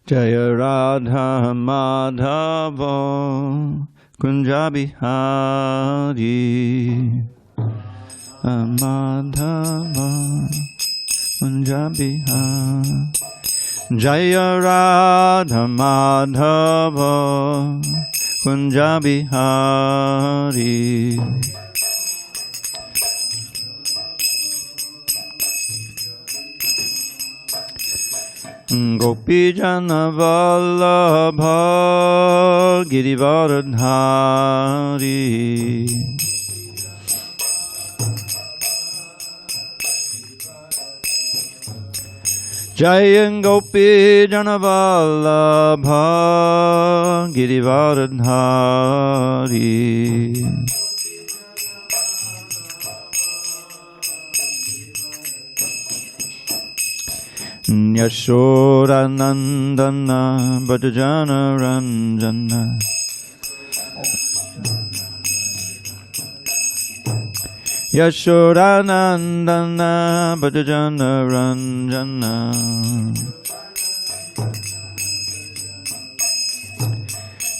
Jaya Radha Madhava Kunja Bihari Madhava Kunja Bihari Jaya Radha Madhava Kunja Bihari Gopi Jana Vallabha Girivaradhari Jaya Gopi Jana Vallabha Girivaradhari Yashoda Nandana Bhajana Ranjana Yashoda Nandana Bhajana Ranjana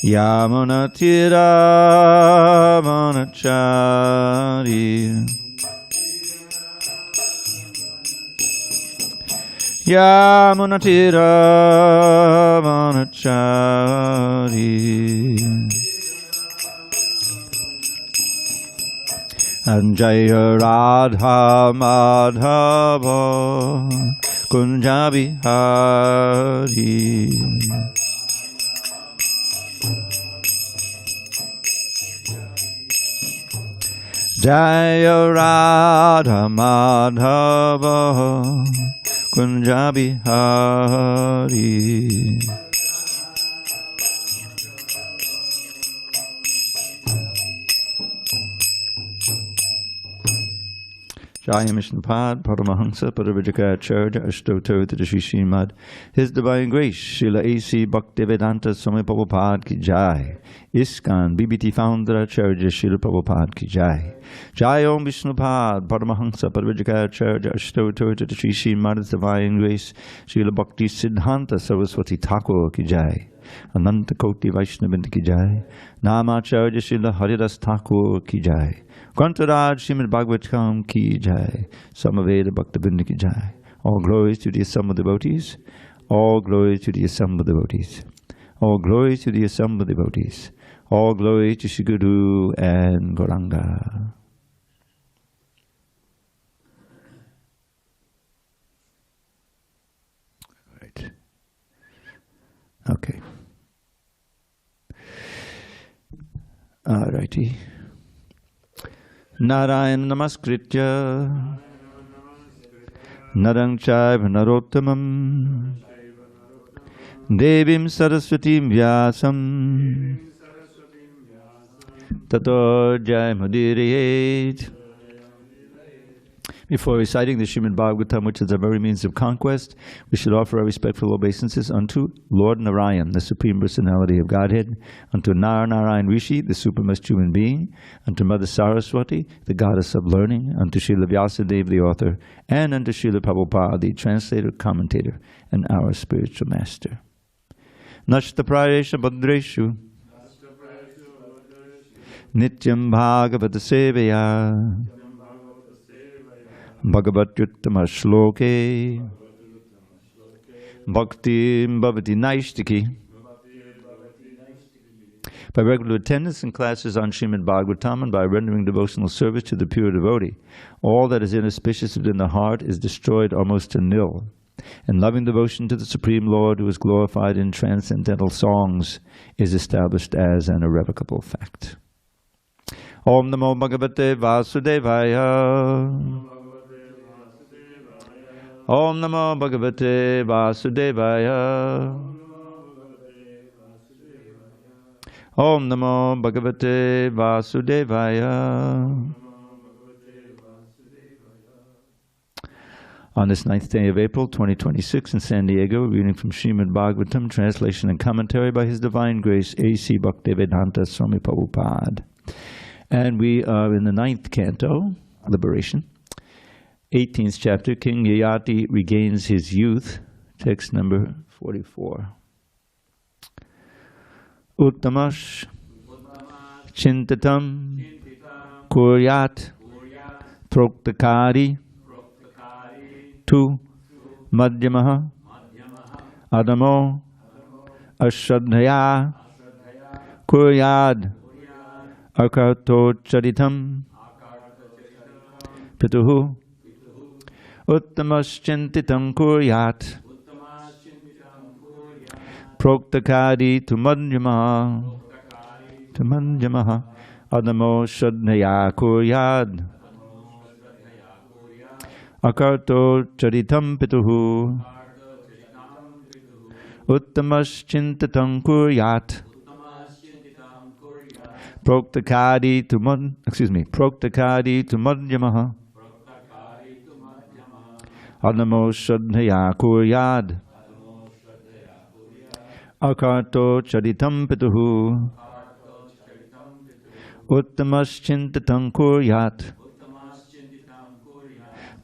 Yamuna Tira Manachari Yamuna Tira Manachari Jaya Radha Madhava Kunja Bihari Jaya Radha Madhava Kunja Bihari Jaya Mishnapad Paramahansa Paravajakacharya Ashtoto to the Srimad His Divine Grace Srila A.C. Bhaktivedanta Swami Prabhupada Ki Jai ISKCON BBT Founder Acharya Srila Prabhupada Ki Jai Jai Om Vishnupad Paramahansa Paravajakacharya Ashtoto to the Srimad His Divine Grace Srila Bhakti Siddhanta Saraswati Thakur Ki Jai Ananta Koti Vaishnavinda Ki Jai Namacharya Srila Haridas Thakur Ki Jai Grantaraj Srimad Bhagavatam Ki Jai Samaveda Bhaktabinda Ki Jai. All glories to the assembled devotees. All glories to the assembled devotees. All glories to the assembled devotees. All glories to Shri Guru and Gauranga. Right. Okay. Alrighty. Narayana Namaskritya Narang Chaiva Narottamam Devim Saraswatim Vyasam Tato Jayamudiriet. Before reciting the Srimad Bhagavatam, which is our very means of conquest, we should offer our respectful obeisances unto Lord Narayan, the Supreme Personality of Godhead, unto Narayan Rishi, the supremest human being, unto Mother Saraswati, the goddess of learning, unto Srila Vyasadeva, the author, and unto Srila Prabhupada, the translator, commentator, and our spiritual master. Nashta Prayesha Bhadreshu Nityam Bhagavata Sevaya Bhagavatyuttama Shloke Bhakti Bhavati Naishtiki. By regular attendance in classes on Srimad Bhagavatam and by rendering devotional service to the pure devotee, all that is inauspicious within the heart is destroyed almost to nil. And loving devotion to the Supreme Lord, who is glorified in transcendental songs, is established as an irrevocable fact. Om Namo Bhagavate Vasudevaya. Om Namo Bhagavate Vasudevaya. Om Namo Bhagavate Vasudevaya. On this 9th day of April, 2026, in San Diego, reading from Srimad Bhagavatam, translation and commentary by His Divine Grace, A.C. Bhaktivedanta Swami Prabhupada. And we are in the 9th canto, Liberation. 18th chapter, King Yayāti regains his youth, text number 44. uttamash chintatam kuryat proktakari tu madhyamaha adamo ashradhaya kuryad akarto charitam pituhu uttamaschintitam kuryat proktakari tu madhyamaha adamo shradhaya kuryad akarto charitam pituhu uttamaschintitam kuryat proktakari tu madhyamaha adamo shradhaya kuryad akarto charitam pituhu uttamaschintitam kuryat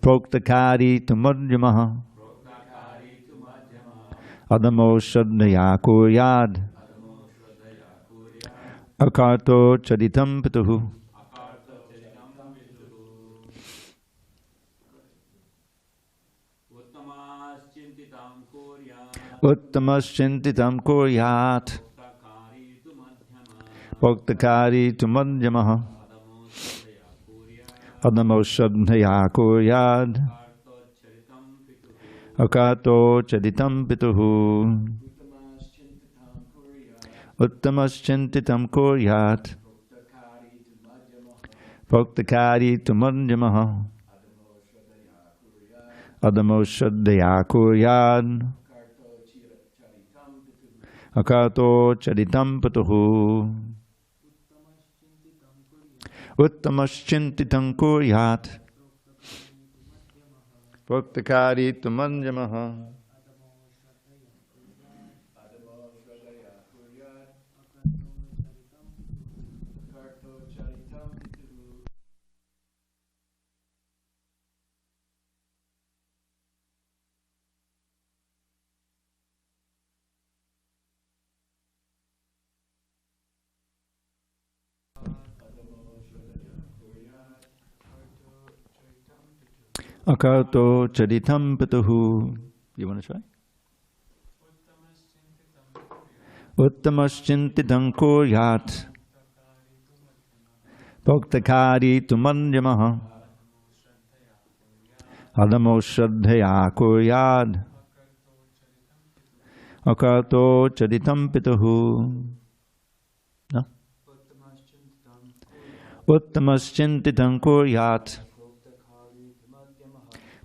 proktakari tu madhyamaha adamo shradhaya kuryad akarto charitam pituhu. Uttamaschintitam kuryat proktakari tu madhyamaha adamo shradhaya kuryad akarto charitam pituhu. Uttamaschintitam kuryat proktakari tu madhyamaha adamo shradhaya kuryad akarto charitam pituhu. Uttamaschintitam kuryat proktakari tu madhyamaha akarto charitam pituhu. You want to try? Uttamaschintitam kuryat proktakari tu madhyamaha adamo shradhaya kuryad akarto charitam pituhu. No? Uttamaschintitam kuryat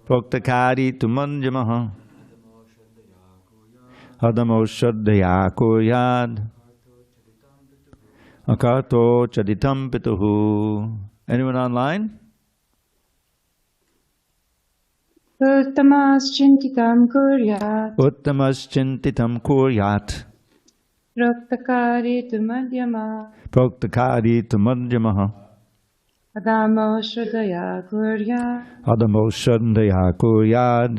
proktakari tu madhyamaha adamo shradhaya kuryad akarto charitam pituhu. Anyone online? Uttamaschintitam kuryat Uttamaschintitam kuryat proktakari tu madhyamaha adamo shradhaya kuryat adamo shradhaya kuryad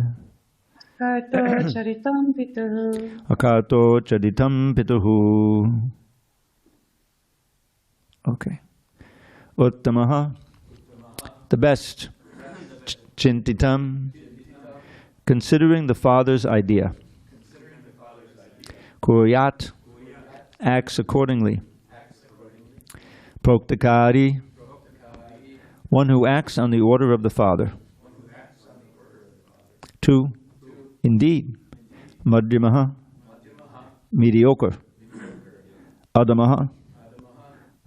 akarto charitam pituhu. akarto charitam pituhu. Okay. Uttamaha, the best. Chintitam, considering the Father's idea. Kuryat, acts accordingly. Proktakari, one who acts on the order of the Father. 2. Indeed. Madhyamaha, mediocre. Adamaha,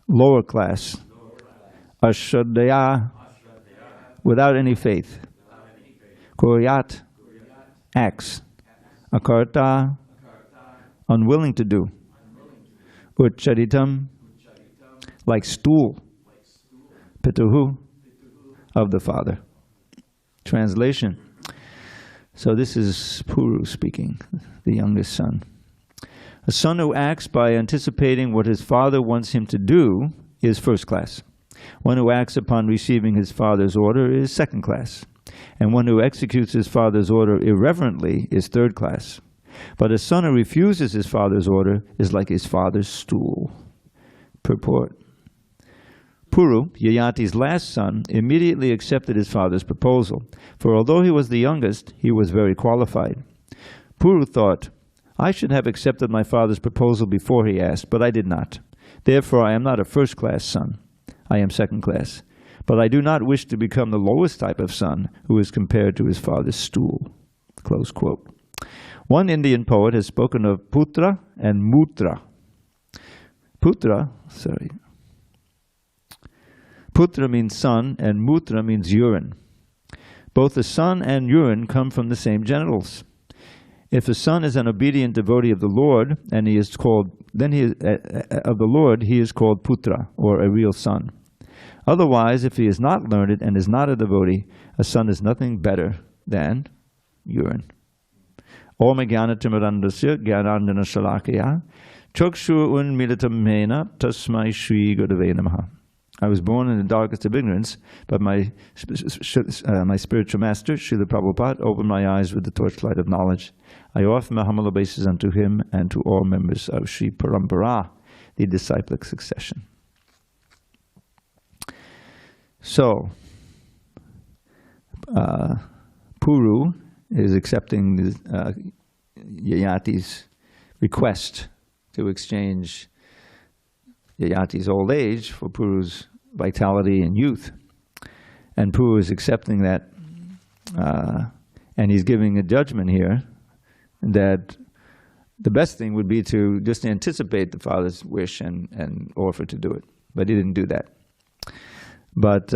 lower class. Ashradhaya, without any faith. Kuryat, acts. Akarta, unwilling to do. Ucharitam, like stool. Pituhu, of the Father. Translation. So this is Puru speaking, the youngest son. A son who acts by anticipating what his father wants him to do is first class. One who acts upon receiving his father's order is second class. And one who executes his father's order irreverently is third class. But a son who refuses his father's order is like his father's stool. Purport. Puru, Yayāti's last son, immediately accepted his father's proposal, for although he was the youngest, he was very qualified. Puru thought, I should have accepted my father's proposal before he asked, but I did not. Therefore, I am not a first-class son. I am second-class. But I do not wish to become the lowest type of son who is compared to his father's stool. Close quote. One Indian poet has spoken of putra and mutra. Putra means son and mutra means urine. Both the son and urine come from the same genitals. If the son is an obedient devotee of the Lord, and he is called, then he is, of the Lord, he is called putra, or a real son. Otherwise, if he is not learned and is not a devotee, a son is nothing better than urine. Om Jnana-timirandasya Jnanandana Shalakaya Chakshu Unmilitam Mena Tasmai Shri Gurave Namaha. I was born in the darkest of ignorance, but my spiritual master, Srila Prabhupada, opened my eyes with the torchlight of knowledge. I offer my humble obeisances unto him and to all members of Sri Parampara, the disciplic succession. So, Puru is accepting Yayāti's request to exchange Yayāti's old age for Puru's vitality and youth. And Puru is accepting that, and he's giving a judgment here that the best thing would be to just anticipate the father's wish and offer to do it. But he didn't do that. But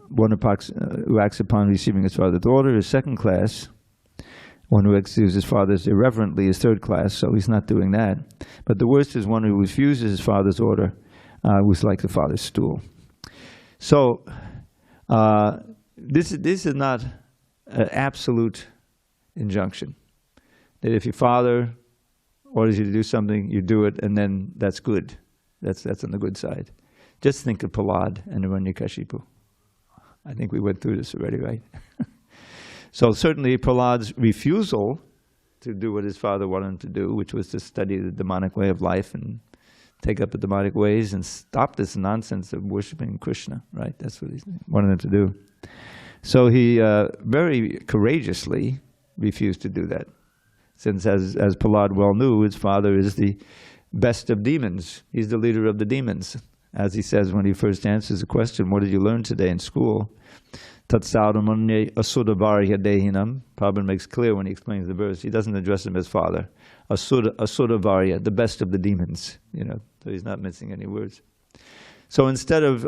one who acts upon receiving his father's order is second class. One who executes his father's irreverently is third class, so he's not doing that. But the worst is one who refuses his father's order, who's like the father's stool. So this is not an absolute injunction. That if your father orders you to do something, you do it, and then that's good. That's on the good side. Just think of Prahlad and Hiranyakashipu. I think we went through this already, right? So certainly Prahlad's refusal to do what his father wanted him to do, which was to study the demonic way of life and take up the demonic ways and stop this nonsense of worshiping Krishna, right? That's what he wanted him to do. So he very courageously refused to do that. Since, as Prahlad well knew, his father is the best of demons. He's the leader of the demons. As he says when he first answers the question, what did you learn today in school? Tatsaudamanye asudavarya dehinam. Prabhupada makes clear when he explains the verse, he doesn't address him as father. Asudavarya, the best of the demons. So he's not missing any words. So instead of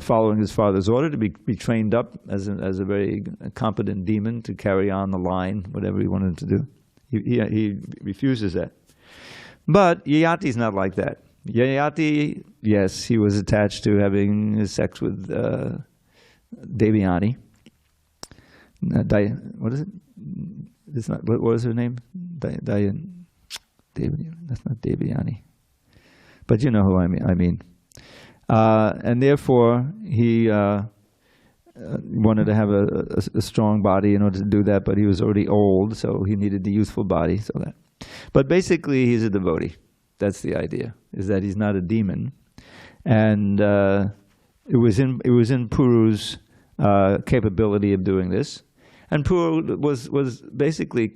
following his father's order to be trained up as a very competent demon to carry on the line, whatever he wanted to do, he refuses that. But Yayāti's not like that. Yayāti, yes, he was attached to having sex with Devyani. What is it? What was her name? Devyani. That's not Devyani. But you know who I mean. And therefore, he wanted to have a strong body in order to do that, but he was already old, so he needed the youthful body. But basically, he's a devotee. That's the idea, is that he's not a demon. And it was in Puru's capability of doing this. And Puru was basically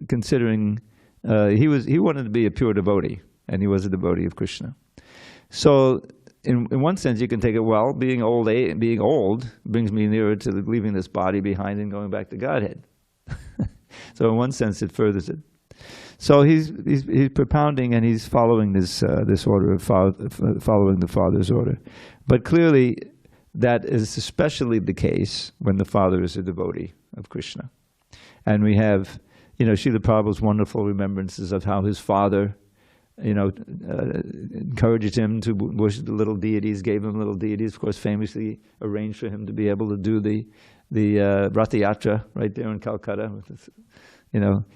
considering, he wanted to be a pure devotee, and he was a devotee of Krishna. So in one sense, you can take it, well, being old brings me nearer to leaving this body behind and going back to Godhead. So in one sense, it furthers it. So he's propounding and he's following this order of following the father's order. But clearly, that is especially the case when the father is a devotee of Krishna. And we have, Srila Prabhupada's wonderful remembrances of how his father, encouraged him to worship the little deities, gave him little deities, of course, famously arranged for him to be able to do the Ratha Yatra right there in Calcutta.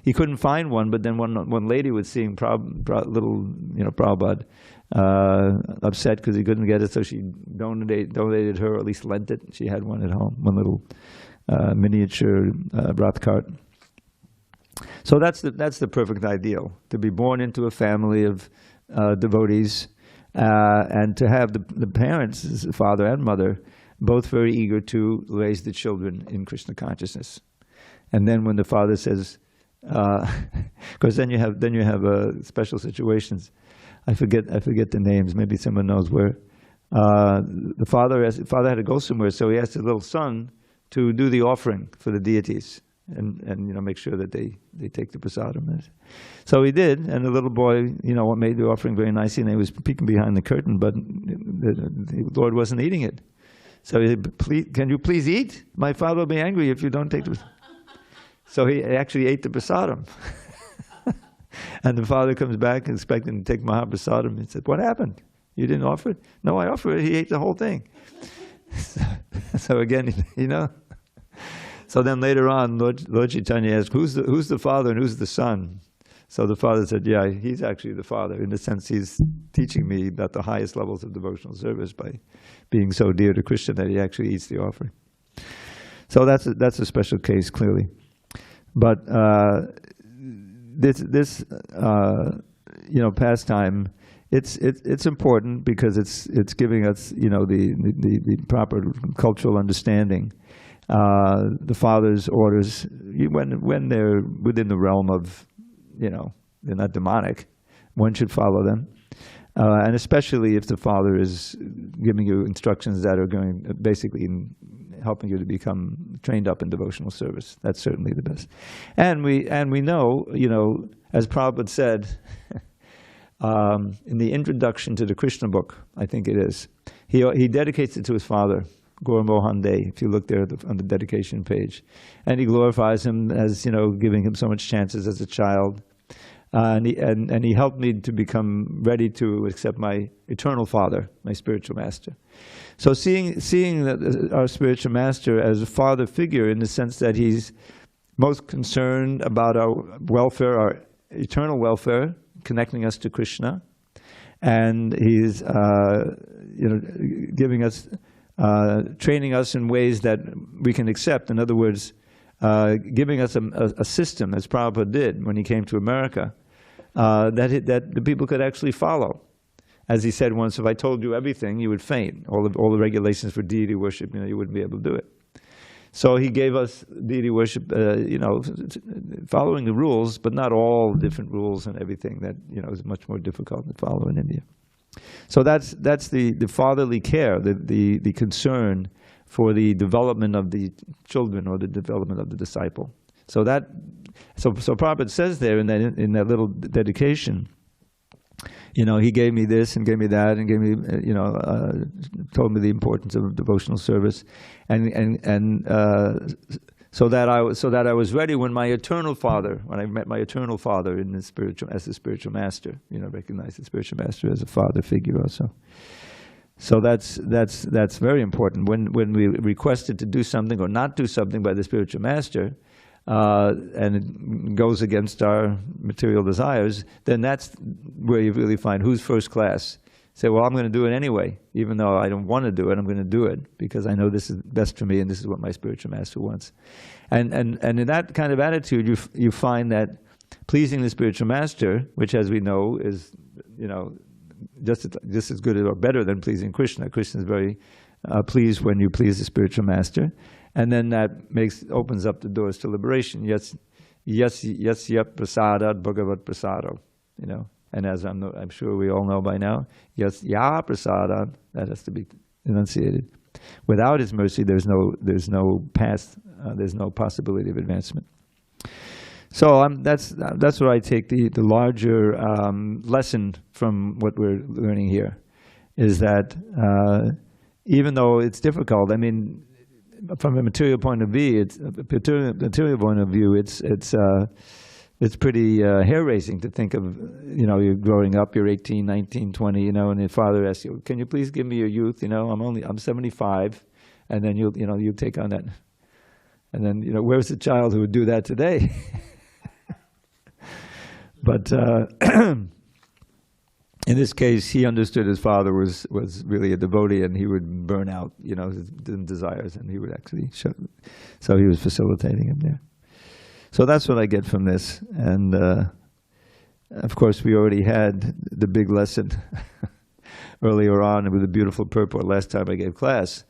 He couldn't find one, but then one lady was seeing Prabhupada upset because he couldn't get it, so she donated her, or at least lent it. She had one at home, one little miniature Rath cart. So that's the perfect ideal, to be born into a family of devotees, and to have the parents, father and mother, both very eager to raise the children in Krishna consciousness. And then when the father says, because then you have special situations. I forget the names. Maybe someone knows where. The father had to go somewhere, so he asked his little son to do the offering for the deities, and make sure that they take the prasadam. So he did, and the little boy made the offering very nicely, and he was peeking behind the curtain, but the Lord wasn't eating it. So he said, can you please eat? My father will be angry if you don't take the. So he actually ate the prasadam. And the father comes back expecting to take Mahaprasadam. He said, what happened? You didn't offer it? No, I offered it. He ate the whole thing. So again, So then later on, Lord Chaitanya asked, who's the father and who's the son? So the father said, yeah, he's actually the father. In the sense, he's teaching me about the highest levels of devotional service by being so dear to Krishna that he actually eats the offering. So that's a special case, clearly. But this pastime, it's important because it's giving us the proper cultural understanding. The father's orders, when they're within the realm of, they're not demonic, one should follow them. And especially if the father is giving you instructions that are going basically helping you to become trained up in devotional service. That's certainly the best. And we know, as Prabhupada said in the introduction to the Krishna book, I think it is, he dedicates it to his father, Gaura Mohan Dey, if you look there on the dedication page. And he glorifies him as, giving him so much chances as a child. And he helped me to become ready to accept my eternal father, my spiritual master. So seeing our spiritual master as a father figure, in the sense that he's most concerned about our welfare, our eternal welfare, connecting us to Krishna, and he's giving us, training us in ways that we can accept. In other words, giving us a system, as Prabhupada did when he came to America, that the people could actually follow. As he said once, if I told you everything, you would faint. All the regulations for deity worship, you wouldn't be able to do it. So he gave us deity worship, following the rules, but not all different rules and everything that is much more difficult to follow in India. So that's the fatherly care, the concern for the development of the children or the development of the disciple. So Prabhupada says there in that little dedication, he gave me this and gave me that and gave me, told me the importance of devotional service, and so that I was ready when I met my eternal father as the spiritual master. Recognize the spiritual master as a father figure also. So that's very important. When we requested to do something or not do something by the spiritual master, and it goes against our material desires, then that's where you really find who's first class. Say, well, I'm going to do it anyway, even though I don't want to do it. I'm going to do it because I know this is best for me, and this is what my spiritual master wants. And in that kind of attitude, you find that pleasing the spiritual master, which, as we know, is just as good or better than pleasing Krishna. Krishna is very pleased when you please the spiritual master. And then that opens up the doors to liberation. Yes, yat prasadat bhagavat prasado. And as I'm sure we all know by now, yes, ya prasadat, that has to be enunciated. Without his mercy, there's no path, there's no possibility of advancement. So that's where I take the larger lesson from what we're learning here, is that even though it's difficult, from a material point of view, it's pretty hair-raising to think of, you're growing up, you're 18, 19, 20, and your father asks you, can you please give me your youth? I'm 75, and then you'll take on that. And then, where's the child who would do that today? But in this case, he understood his father was really a devotee, and he would burn out, his desires, and he would actually show. So he was facilitating him there. So that's what I get from this. And of course, we already had the big lesson earlier on with the beautiful purport last time I gave class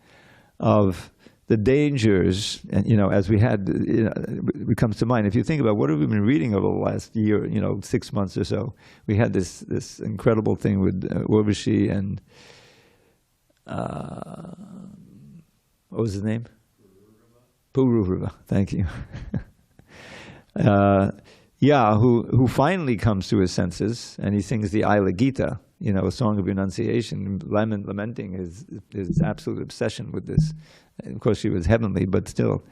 of the dangers, and as we had, it comes to mind. If you think about what have we been reading over the last year, 6 months or so, we had this incredible thing with Urvashi and what was his name? Pururava. Thank you. Who finally comes to his senses, and he sings the Ila Gita, a song of renunciation, lamenting his absolute obsession with this. Of course, she was heavenly, but still,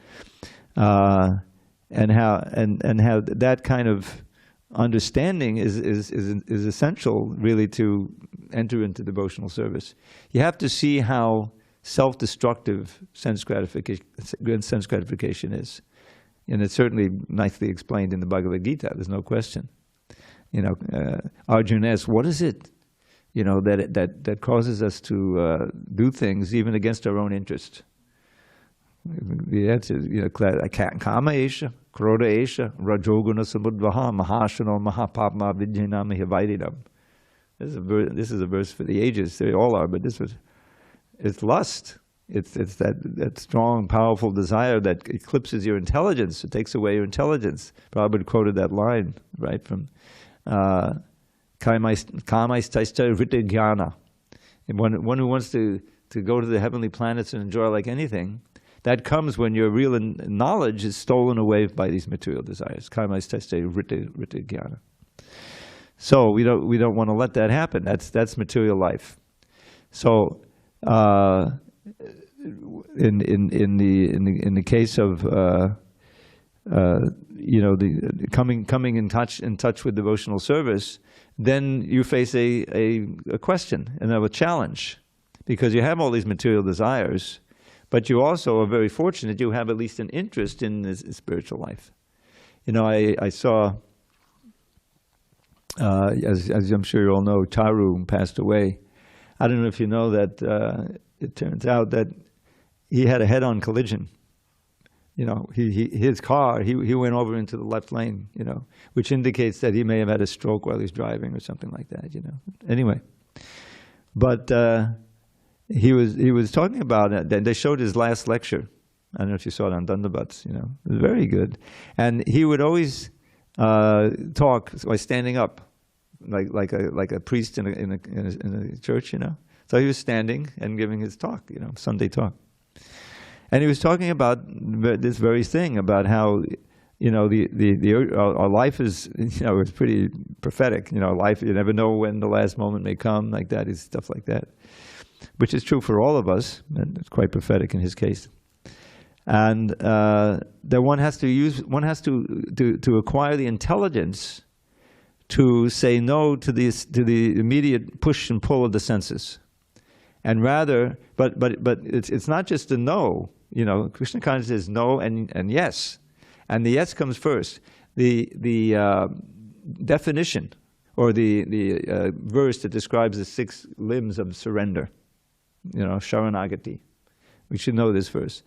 and how that kind of understanding is essential, really, to enter into devotional service. You have to see how self-destructive sense gratification is, and it's certainly nicely explained in the Bhagavad Gita. There's no question. Arjuna asks, "What is it, that causes us to do things even against our own interest?" The answer is, kama esha, krodha esha, rajoguna samudvaha, mahashano mahapapma vijnana hivaididam. This is a verse for the ages. They all are, but it's lust. It's that strong, powerful desire that eclipses your intelligence. It takes away your intelligence. Prabhupada quoted that line, right, from kamaistaista rita jnana. One who wants to go to the heavenly planets and enjoy like anything, that comes when your real knowledge is stolen away by these material desires. Kamaistaista rita jnana. So we don't want to let that happen. That's material life. So in the case of the coming in touch with devotional service, then you face a question and a challenge, because you have all these material desires, but you also are very fortunate you have at least an interest in this spiritual life. I saw, as I'm sure you all know, Charu passed away. I don't know if you know that it turns out that he had a head-on collision. His car, he went over into the left lane, which indicates that he may have had a stroke while he's driving or something like that, Anyway, but he was talking about it. They showed his last lecture. I don't know if you saw it on Dandabats, It was very good. And he would always talk by standing up, like a priest in a church, So he was standing and giving his talk, Sunday talk. And he was talking about this very thing, about how, our life is, it's pretty prophetic. Life, you never know when the last moment may come, like that, is stuff like that, which is true for all of us, and it's quite prophetic in his case. And that one has to acquire the intelligence to say no to the immediate push and pull of the senses, and rather, but it's not just a no. Krishna consciousness is no and yes, and the yes comes first. The definition, or the verse that describes the 6 limbs of surrender, Sharanagati. We should know this verse.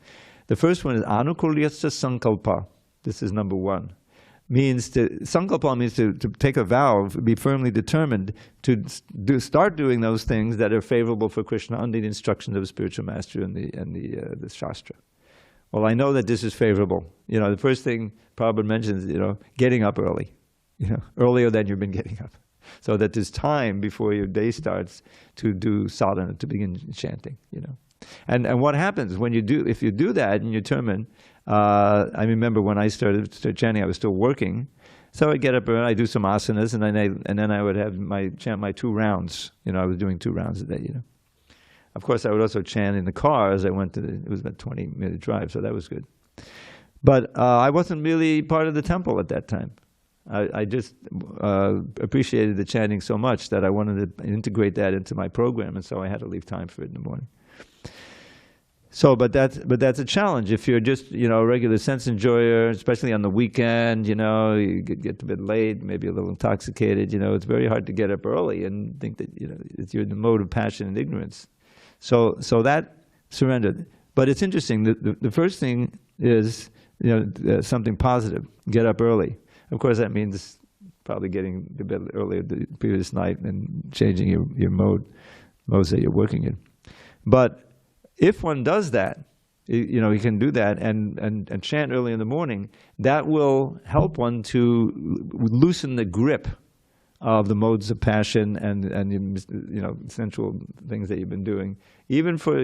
The first one is anukulyasya sankalpa. This is number 1. Sankalpa means to take a vow, be firmly determined to start doing those things that are favorable for Krishna under the instructions of a spiritual master and the Shastra. Well, I know that this is favorable. The first thing Prabhupada mentions, getting up early, earlier than you've been getting up, so that there's time before your day starts to do sadhana, to begin chanting, And what happens when if you do that and you're determined. I remember when I started chanting, I was still working, so I'd get up and I'd do some asanas, and then I would have chant my 2 rounds. I was doing 2 rounds a day. Of course, I would also chant in the car as I went it was about a 20-minute drive, so that was good. But I wasn't really part of the temple at that time. I just appreciated the chanting so much that I wanted to integrate that into my program, and so I had to leave time for it in the morning. So, but that's a challenge. If you're just, a regular sense enjoyer, especially on the weekend, you get a bit late, maybe a little intoxicated, it's very hard to get up early and think that, you're in the mode of passion and ignorance. So that surrendered. But it's interesting, the first thing is something positive. Get up early. Of course, that means probably getting to bed earlier the previous night and changing your modes that you're working in. But if one does that, you can do that and chant early in the morning. That will help one to loosen the grip of the modes of passion and sensual things that you've been doing, even for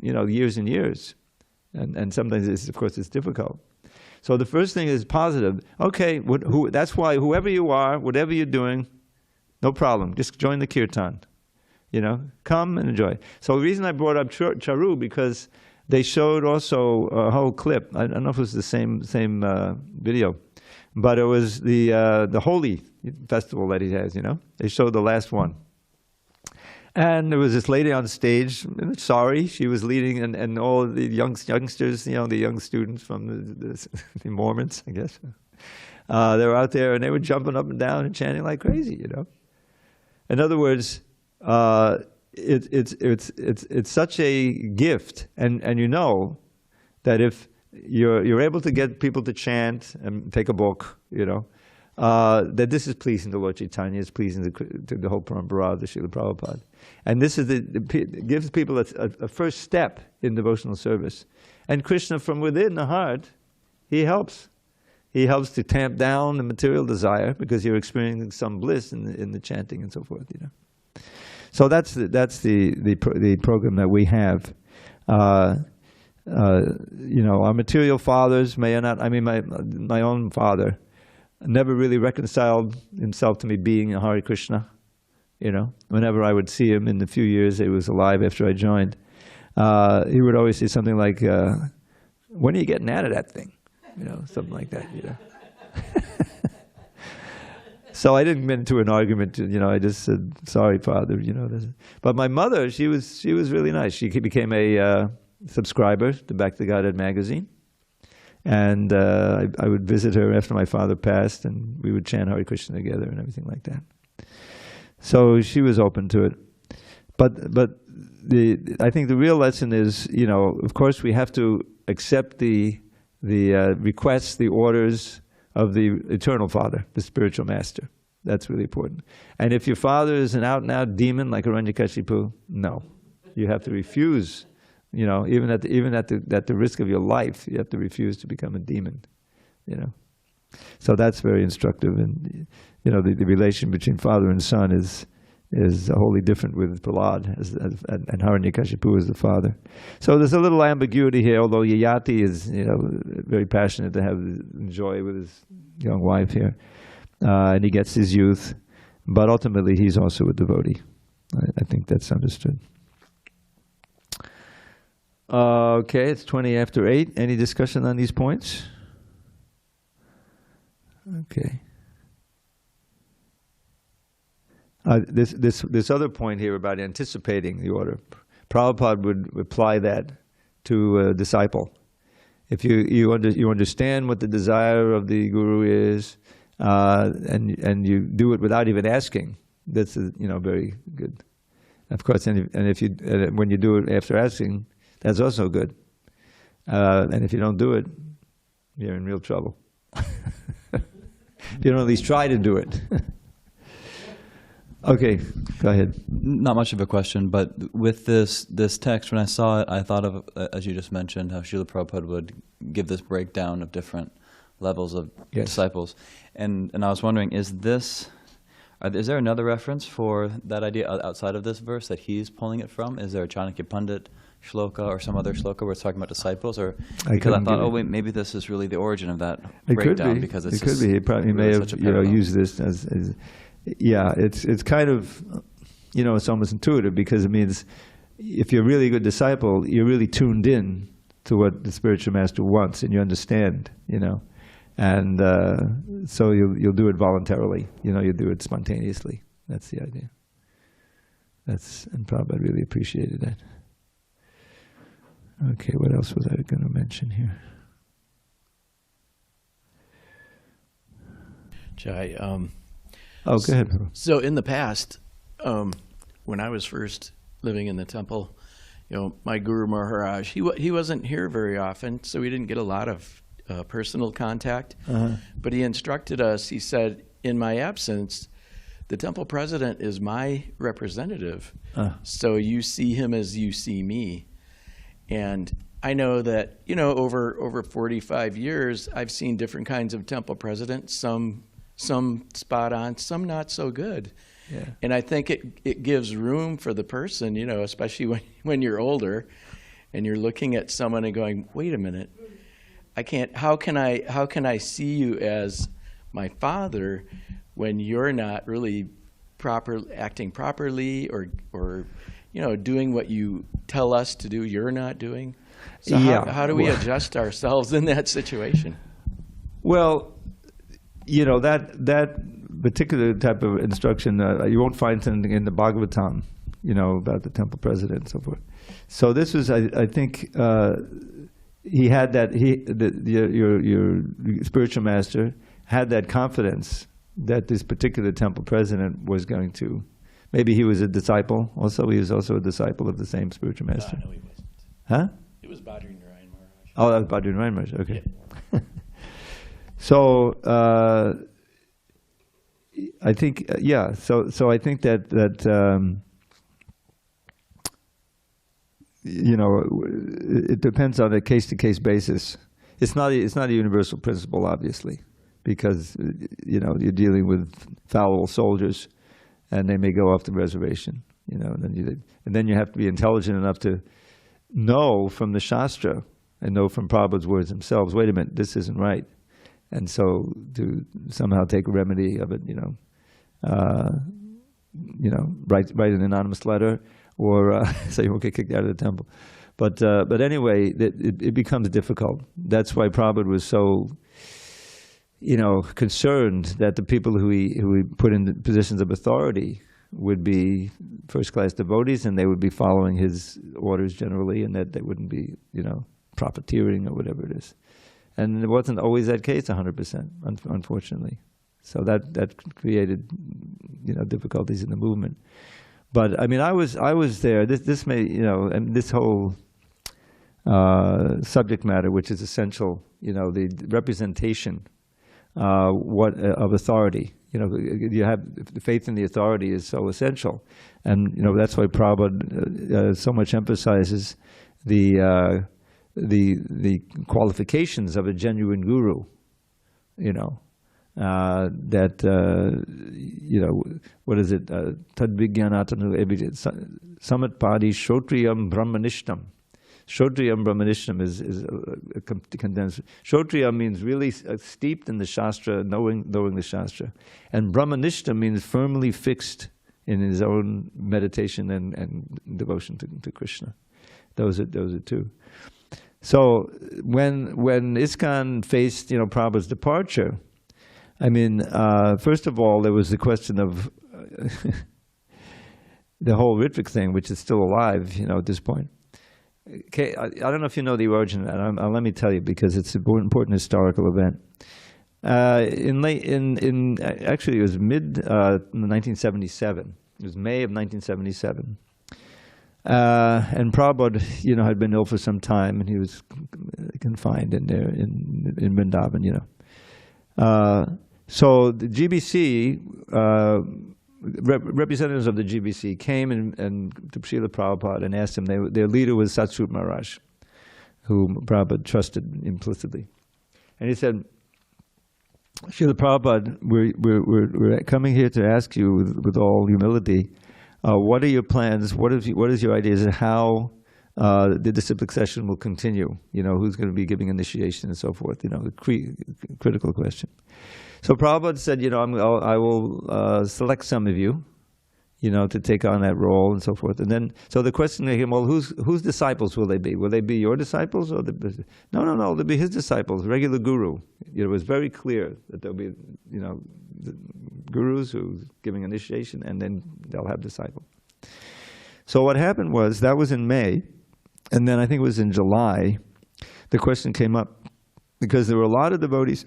years and years. And sometimes, of course, it's difficult. So the first thing is positive. Okay, that's why whoever you are, whatever you're doing, no problem. Just join the kirtan. Come and enjoy. So the reason I brought up Charu, because they showed also a whole clip. I don't know if it was the same video, but it was the Holi festival that he has. They showed the last one. And there was this lady on stage, sorry, she was leading, and all the youngsters, the young students from the Mormons, I guess, they were out there and they were jumping up and down and chanting like crazy, In other words, it's such a gift, and that if you're able to get people to chant and take a book, that this is pleasing to Lord Chaitanya, is pleasing to the whole parampara of the Srila Prabhupada. And this is it gives people a first step in devotional service. And Krishna, from within the heart, he helps. He helps to tamp down the material desire because you're experiencing some bliss in the chanting and so forth. So that's the program that we have. Our material fathers may not. I mean, my own father never really reconciled himself to me being a Hare Krishna. Whenever I would see him in the few years that he was alive after I joined, he would always say something like, "When are you getting out of that thing?" Something like that. So I didn't get into an argument. I just said, "Sorry, Father." But my mother, she was really nice. She became a subscriber to Bhakti Godhead magazine. And I would visit her after my father passed, and we would chant Hare Krishna together and everything like that. So she was open to it. But I think the real lesson is, of course we have to accept the requests, the orders of the Eternal Father, the spiritual master. That's really important. And if your father is an out-and-out demon like Hiranyakashipu, no. You have to refuse. Even at the risk of your life, you have to refuse to become a demon. So that's very instructive, and the relation between father and son is wholly different with Prahlad, and Hiranyakashipu is the father. So there's a little ambiguity here. Although Yayāti is very passionate to enjoy with his young wife here, and he gets his youth, but ultimately he's also a devotee. I think that's understood. Okay, it's 20 after 8. Any discussion on these points? Okay. This other point here about anticipating the order, Prabhupada would apply that to a disciple. If you understand what the desire of the guru is, and you do it without even asking, that's very good. Of course, and if you when you do it after asking, that's also good. And if you don't do it, you're in real trouble. If you don't at least try to do it. Okay, go ahead. Not much of a question, but with this text, when I saw it, I thought of, as you just mentioned, how Srila Prabhupada would give this breakdown of different levels of disciples. And I was wondering, is there another reference for that idea outside of this verse that he's pulling it from? Is there a Chanakya Pandit shloka or some other shloka where it's talking about disciples? Or because I thought, wait, maybe this is really the origin of that breakdown. Could be. Because it could be. He may have used this as it's kind of, it's almost intuitive, because it means if you're a really good disciple, you're really tuned in to what the spiritual master wants, and you understand, and so you'll do it voluntarily, you'll do it spontaneously. That's the idea. And Prabhupada really appreciated that. Okay, what else was I going to mention here? Jai, go ahead. So in the past, when I was first living in the temple, my Guru Maharaj, he wasn't here very often, so we didn't get a lot of personal contact. But he instructed us, he said, in my absence, the temple president is my representative. So you see him as you see me. And I know that, over 45 years, I've seen different kinds of temple presidents, some spot on, some not so good. Yeah. And I think it gives room for the person, especially when you're older and you're looking at someone and going, wait a minute, how can I see you as my father when you're not really acting properly or doing what you tell us to do, you're not doing? So how do we adjust ourselves in that situation? Well, that particular type of instruction, you won't find something in the Bhagavatam, about the temple president and so forth. So this was, I think, he had that, your spiritual master had that confidence that this particular temple president was going to, maybe he was a disciple also, he was also a disciple of the same spiritual master. No, he wasn't. Huh? It was Bhadri Narayan Maharaj. Oh, that was Bhadri Narayan Maharaj, okay. Yeah. So, I think, so I think that it depends on a case-to-case basis. It's not a universal principle, obviously, because, you're dealing with fallible soldiers, and they may go off the reservation, and then you have to be intelligent enough to know from the Shastra and know from Prabhupada's words themselves, wait a minute, this isn't right. And so to somehow take a remedy of it, write an anonymous letter, or so you won't get kicked out of the temple. But anyway, it becomes difficult. That's why Prabhupada was so, concerned that the people who he put in the positions of authority would be first-class devotees, and they would be following his orders generally, and that they wouldn't be, profiteering or whatever it is. And it wasn't always that case 100%, unfortunately. So that created, difficulties in the movement. But I mean, I was there. This may, and this whole subject matter, which is essential, the representation of authority. You have faith in the authority is so essential, and that's why Prabhupada so much emphasizes the qualifications of a genuine guru. What is it? Tad vijnanatanu samatpadi shotriyam brahmanishtam. Shotriyam brahmanishtam is condensed. Shotriya means really steeped in the Shastra, knowing the Shastra. And brahmanishtam means firmly fixed in his own meditation and devotion to Krishna. Those are two. So when ISKCON faced Prabhupada's departure, I mean, first of all, there was the question of the whole Ritvik thing, which is still alive, at this point. Okay, I don't know if you know the origin of that. Let me tell you, because it's an important historical event. Actually, it was mid 1977. It was May of 1977. And Prabhupada, had been ill for some time, and he was confined in there in Vrindavan, So the GBC, representatives of the GBC came and to Srila Prabhupada and asked him. Their leader was Satsrup Maharaj, whom Prabhupada trusted implicitly, and he said, Srila Prabhupada, we're coming here to ask you with all humility, what are your plans? What is your ideas of how the disciplic session will continue? Who's going to be giving initiation and so forth? The critical question. So Prabhupada said, I will select some of you, to take on that role and so forth. And then, so the question came, well, whose disciples will they be? Will they be your disciples or no, they'll be his disciples, regular guru. It was very clear that there'll be, the gurus who's giving initiation, and then they'll have disciples. So what happened was, that was in May, and then I think it was in July, the question came up, because there were a lot of devotees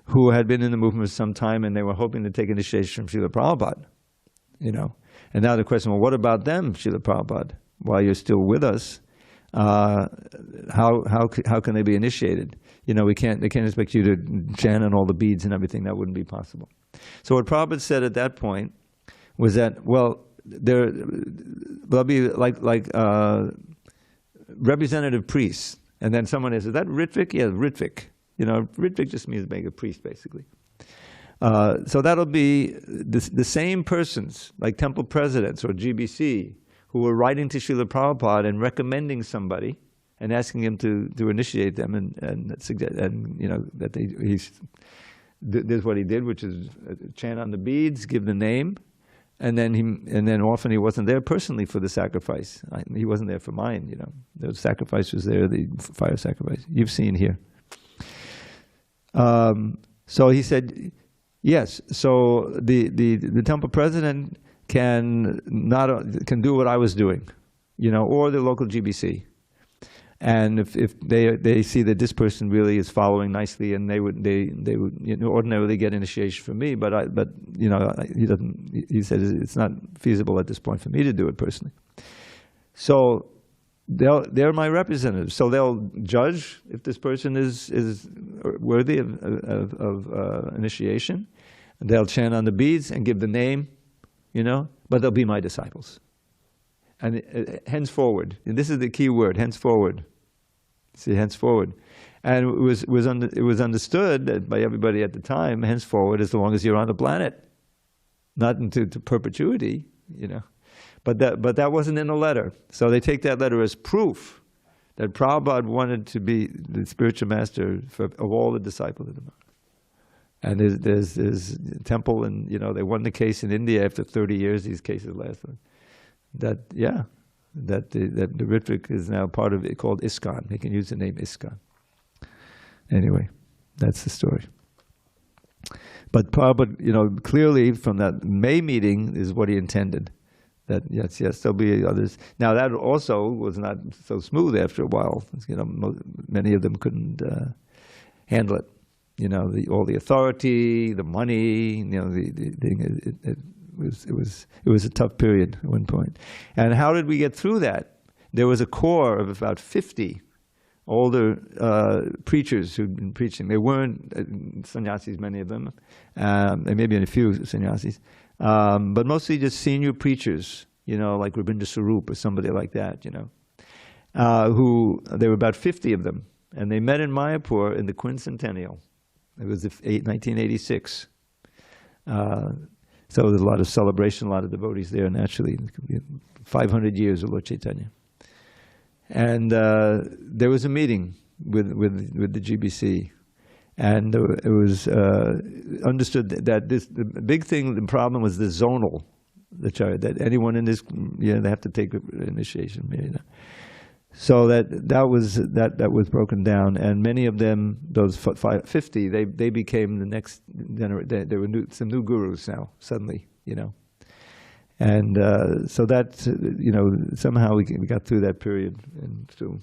who had been in the movement for some time, and they were hoping to take initiation from Srila Prabhupada, And now the question, well, what about them, Srila Prabhupada? While you're still with us, how can they be initiated? They can't expect you to chant on all the beads and everything. That wouldn't be possible. So what Prabhupada said at that point was that, well, there'll be like representative priests, and then someone is that Ritvik? Yeah, Ritvik. Ritvik just means being a priest, basically. So that'll be the same persons, like temple presidents or GBC, who were writing to Srila Prabhupada and recommending somebody and asking him to initiate them and suggest, and that this is what he did, which is chant on the beads, give the name, and then often he wasn't there personally for the sacrifice. He wasn't there for mine. The sacrifice was there, the fire sacrifice. You've seen here. So he said, yes. So the temple president can do what I was doing, or the local GBC. And if they see that this person really is following nicely, and they would ordinarily get initiation from me, but he doesn't. He said it's not feasible at this point for me to do it personally. So they're my representatives. So they'll judge if this person is worthy of initiation. They'll chant on the beads and give the name, but they'll be my disciples. And henceforward, and this is the key word, henceforward. See, henceforward. And it was understood that by everybody at the time, henceforward, as long as you're on the planet, not into perpetuity, But that wasn't in the letter. So they take that letter as proof that Prabhupada wanted to be the spiritual master of all the disciples of the Maha. And there's temple, and they won the case in India after 30 years. These cases lasted. That the Ritvik is now part of it, called ISKCON. They can use the name ISKCON. Anyway, that's the story. But Prabhupada, clearly from that May meeting is what he intended. That yes, there'll be others. Now that also was not so smooth after a while. Many of them couldn't handle it. All the authority, the money. It was a tough period at one point. And how did we get through that? There was a core of about 50 older preachers who'd been preaching. They weren't sannyasis, many of them, and maybe a few sannyasis. But mostly just senior preachers, like Rabindra Sarup or somebody like that, who, there were about 50 of them. And they met in Mayapur in the quincentennial. It was 1986. So there's a lot of celebration, a lot of devotees there, naturally. 500 years of Lord Chaitanya. And there was a meeting with the GBC. And it was understood that the big thing, the problem was the zonal, that anyone in this, they have to take initiation. So that was broken down, and many of them, those 50, they became the next generation. There were some new gurus now suddenly, and so that somehow we got through that period, and still,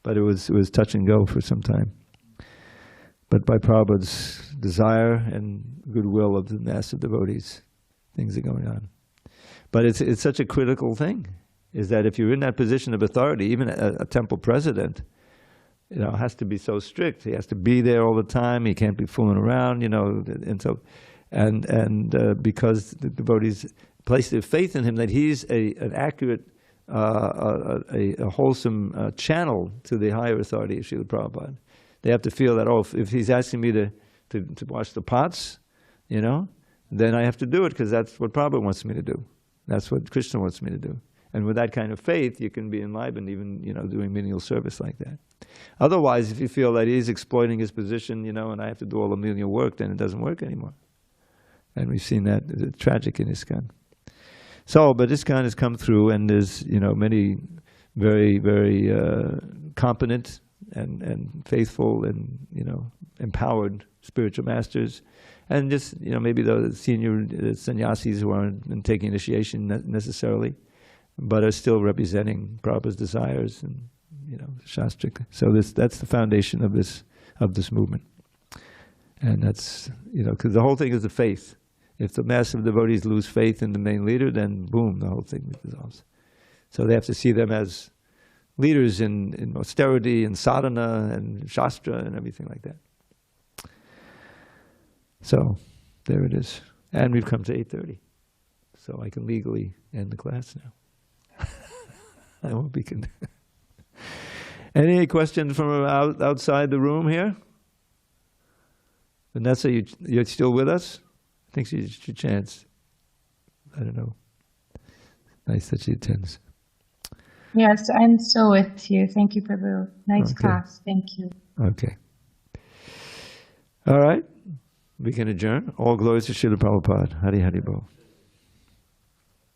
but it was touch and go for some time. But by Prabhupada's desire and goodwill of the mass of devotees, things are going on. But it's such a critical thing, is that if you're in that position of authority, even a temple president, has to be so strict. He has to be there all the time. He can't be fooling around, and so, and because the devotees place their faith in him, that he's an accurate, a wholesome channel to the higher authority of Srila Prabhupada. They have to feel that, if he's asking me to wash the pots, then I have to do it because that's what Prabhupada wants me to do. That's what Krishna wants me to do. And with that kind of faith, you can be enlivened even, doing menial service like that. Otherwise, if you feel that he's exploiting his position, and I have to do all the menial work, then it doesn't work anymore. And we've seen that. It's tragic in ISKCON. So, but ISKCON has come through, and there's, many very, very competent and faithful and, empowered spiritual masters. And just, maybe the senior sannyasis who aren't taking initiation necessarily, but are still representing Prabhupada's desires and, shastrically. So that's the foundation of this movement. And that's, because the whole thing is the faith. If the mass of devotees lose faith in the main leader, then boom, the whole thing dissolves. So they have to see them as leaders in austerity and sadhana and shastra and everything like that. So there it is. And we've come to 8:30. So I can legally end the class now. I won't be Any questions from outside the room here? Vanessa, you're still with us? I think she's your chance. I don't know. Nice that she attends. Yes, I'm still with you. Thank you, Prabhu. Nice class. Thank you. Okay. All right. We can adjourn. All glories to Srila Prabhupada. Hari Hari Bol.